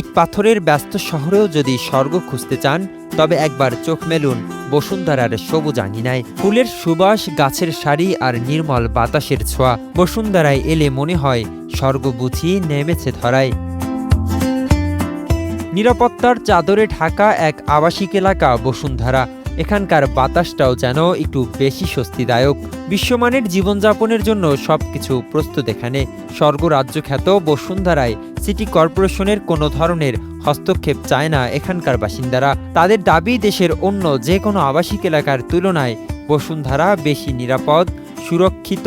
ইট পাথরের ব্যস্ত শহরেও যদি স্বর্গ খুঁজতে চান তবে একবার চোখ মেলুন বসুন্ধরার সবুজ আঙিনায়। ফুলের সুবাস, গাছের সারি আর নির্মল বাতাসের ছোঁয়া। বসুন্ধরায় এলে মনে হয় স্বর্গ বুঝি নেমেছে ধরায়। নিরাপত্তার চাদরে ঢাকা এক আবাসিক এলাকা বসুন্ধরা। এখানকার বাতাসটাও যেন একটু বেশি স্বস্তিদায়ক। বিশ্বমানের জীবনযাপনের জন্য সবকিছু প্রস্তুত এখানে। স্বর্গরাজ্য খ্যাত বসুন্ধরায় সিটি কর্পোরেশনের কোনো ধরনের হস্তক্ষেপ চায় না এখানকার বাসিন্দারা। তাদের দাবি, দেশের অন্য যে কোনো আবাসিক এলাকার তুলনায় বসুন্ধরা বেশি নিরাপদ, সুরক্ষিত,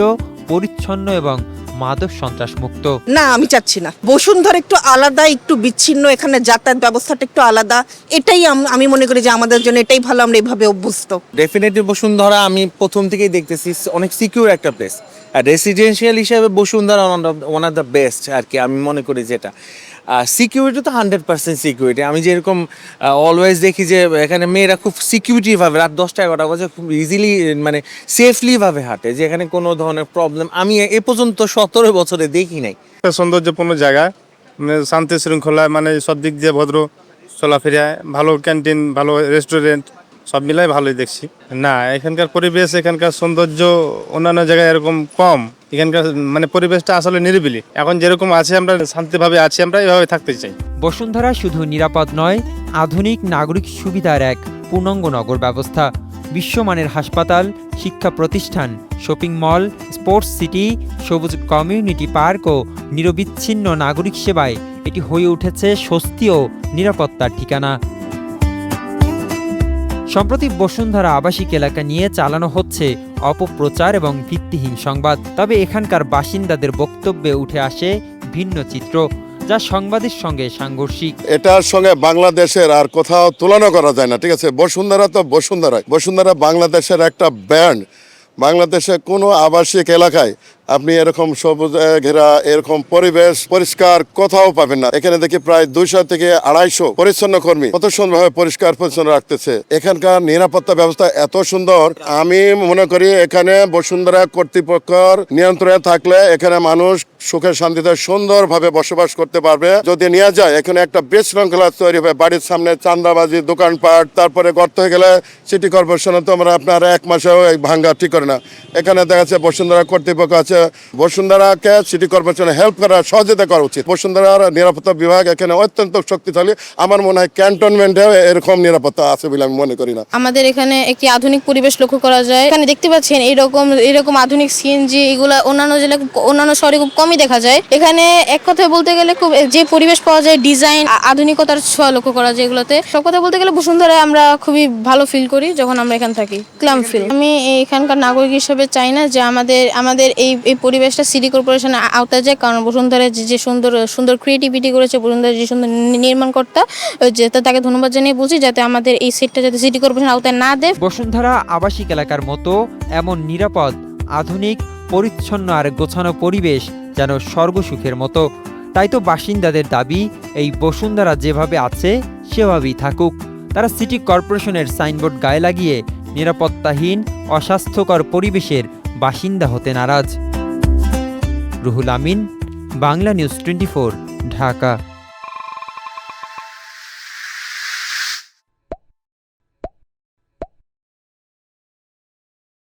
পরিচ্ছন্ন এবং মাদক সন্ত্রাস মুক্ত। না, আমি চাচ্ছি না। বসুন্ধরা একটু আলাদা, একটু বিচ্ছিন্ন, এখানে যাতায়াত ব্যবস্থাটা একটু আলাদা। এটাই আমি মনে করি যে আমাদের জন্য এটাই ভালো, আমরা এইভাবে অভ্যস্ত। ডেফিনেটলি বসুন্ধরা আমি প্রথম থেকেই দেখতেছি অনেক সিকিউর একটা প্লেস। আর রেসিডেন্সিয়াল হিসাবে Bashundhara one of the best আর কি, আমি মনে করি যেটা। সিকিউরিটি তো 100% সিকিউরিটি। আমি যেরকম অলওয়েজ দেখি যে এখানে মেয়েরা খুব সিকিউরিটিভাবে রাত 10টা-11টা বাজে খুব ইজিলি মানে সেফলিভাবে হাঁটে, যে এখানে কোনো ধরনের প্রবলেম আমি এ পর্যন্ত 17 বছরে দেখি নাই। একটা সৌন্দর্যপূর্ণ জায়গা, মানে শান্তি শৃঙ্খলা, মানে সব দিক দিয়ে ভদ্র চলাফেরা, ভালো ক্যান্টিন, ভালো রেস্টুরেন্ট, সব মিলাই ভালোই দেখছি। না, এখানকার পরিবেশ, এখানকার সৌন্দর্য অন্যান্য জায়গায় এরকম কম। এখানকার মানে পরিবেশটা আসলে নিরিবিলি। এখন যেরকম আছে আমরা শান্তিভাবে আছি, আমরা এভাবে থাকতে চাই। বসুন্ধরা শুধু নিরাপদ নয়, আধুনিক নাগরিক সুবিধার এক পূর্ণাঙ্গ নগর ব্যবস্থা। বিশ্বমানের হাসপাতাল, শিক্ষা প্রতিষ্ঠান, শপিং মল, স্পোর্টস সিটি, সবুজ কমিউনিটি পার্ক ও নিরবিচ্ছিন্ন নাগরিক সেবায় এটি হয়ে উঠেছে স্বস্তি ও নিরাপত্তার ঠিকানা। সম্প্রতি বসুন্ধরা আবাসিক এলাকা নিয়ে চালানো হচ্ছে অপপ্রচার এবং ভিত্তিহীন সংবাদ। তবে এখানকার বাসিন্দাদের বক্তব্যে উঠে আসে ভিন্ন চিত্র, যা সংবাদের সঙ্গে সাংঘর্ষিক। এটার সঙ্গে বাংলাদেশের আর কোথাও তুলনা করা যায় না। ঠিক আছে, বসুন্ধরা তো বসুন্ধরা বাংলাদেশের একটা ব্র্যান্ড। বাংলাদেশে কোনো আবাসিক এলাকায় আপনি এরকম সবুজ ঘেরা, এরকম পরিবেশ পরিষ্কার কোথাও পাবেন না। এখানে দেখি প্রায় 200 থেকে 250 পরিচ্ছন্ন কর্মী কত সুন্দরভাবে পরিষ্কার পরিচ্ছন্ন রাখতেছে। এখানকার নিরাপত্তা ব্যবস্থা এত সুন্দর, আমি মনে করি এখানে বসুন্ধরা কর্তৃপক্ষের নিয়ন্ত্রণে থাকলে এখানে মানুষ সুখে শান্তিতে সুন্দরভাবে বসবাস করতে পারবে। যদি নিয়ে যায়, এখানে একটা বিশৃঙ্খলা তৈরি হবে। বাড়ির সামনে চাঁদাবাজি, দোকানপাট, তারপরে গর্ত হয়ে গেলে সিটি কর্পোরেশনে তো আমরা আপনার 1 মাসেও ভাঙ্গা ঠিক করে না। এখানে দেখা যাচ্ছে বসুন্ধরা কর্তৃপক্ষ আছে, বসুন্ধরাকে সিটি কর্পোরেশনে হেল্প করা, সহযোগিতা করা উচিত। বসুন্ধরার নিরাপত্তা বিভাগ এখানে অত্যন্ত শক্তিশালী। আমার মনে হয় ক্যান্টনমেন্টে এরকম নিরাপত্তা আছে বলে আমি মনে করি না। আমাদের এখানে একটি আধুনিক পরিবেশ লক্ষ্য করা যায়। এখানে দেখতে পাচ্ছেন এরকম আধুনিক সিএনজি, এগুলা অন্যান্য জেলায়, অন্যান্য শহরে খুব কমই দেখা যায়। এখানে এক কথায় বলতে গেলে খুব যে পরিবেশ পাওয়া যায়, ডিজাইন, আধুনিকতার ছোঁয়া লক্ষ্য করা যায় এগুলোতে। সব কথা বলতে গেলে বসুন্ধরায় আমরা খুবই ভালো ফিল করি যখন আমরা এখানে থাকি, ক্লাম ফিল। আমি এখানকার নাগরিক হিসেবে চাই না যে আমাদের এই পরিবেশটা সিটি কর্পোরেশনের আওতায় যায়, কারণ বসুন্ধরায় যে সুন্দর ক্রিয়েটিভিটি করেছে, বসুন্ধরা যে সুন্দর নির্মাণকর্তা, যে তাকে ধন্যবাদ জানিয়ে বলছি, যাতে আমাদের এই সেটটা যাতে সিটি কর্পোরেশন আওতায় না দেয়। বসুন্ধরা আবাসিক এলাকার মতো এমন নিরাপদ, আধুনিক, পরিচ্ছন্ন আর গোছানো পরিবেশ যেন স্বর্গসুখের মতো। তাই তো বাসিন্দাদের দাবি, এই বসুন্ধরা যেভাবে আছে সেভাবেই থাকুক। তারা সিটি কর্পোরেশনের সাইনবোর্ড গায়ে লাগিয়ে নিরাপত্তাহীন, অস্বাস্থ্যকর পরিবেশের বাসিন্দা হতে নারাজ। রুহুল আমিন, বাংলা নিউজ 24, ঢাকা।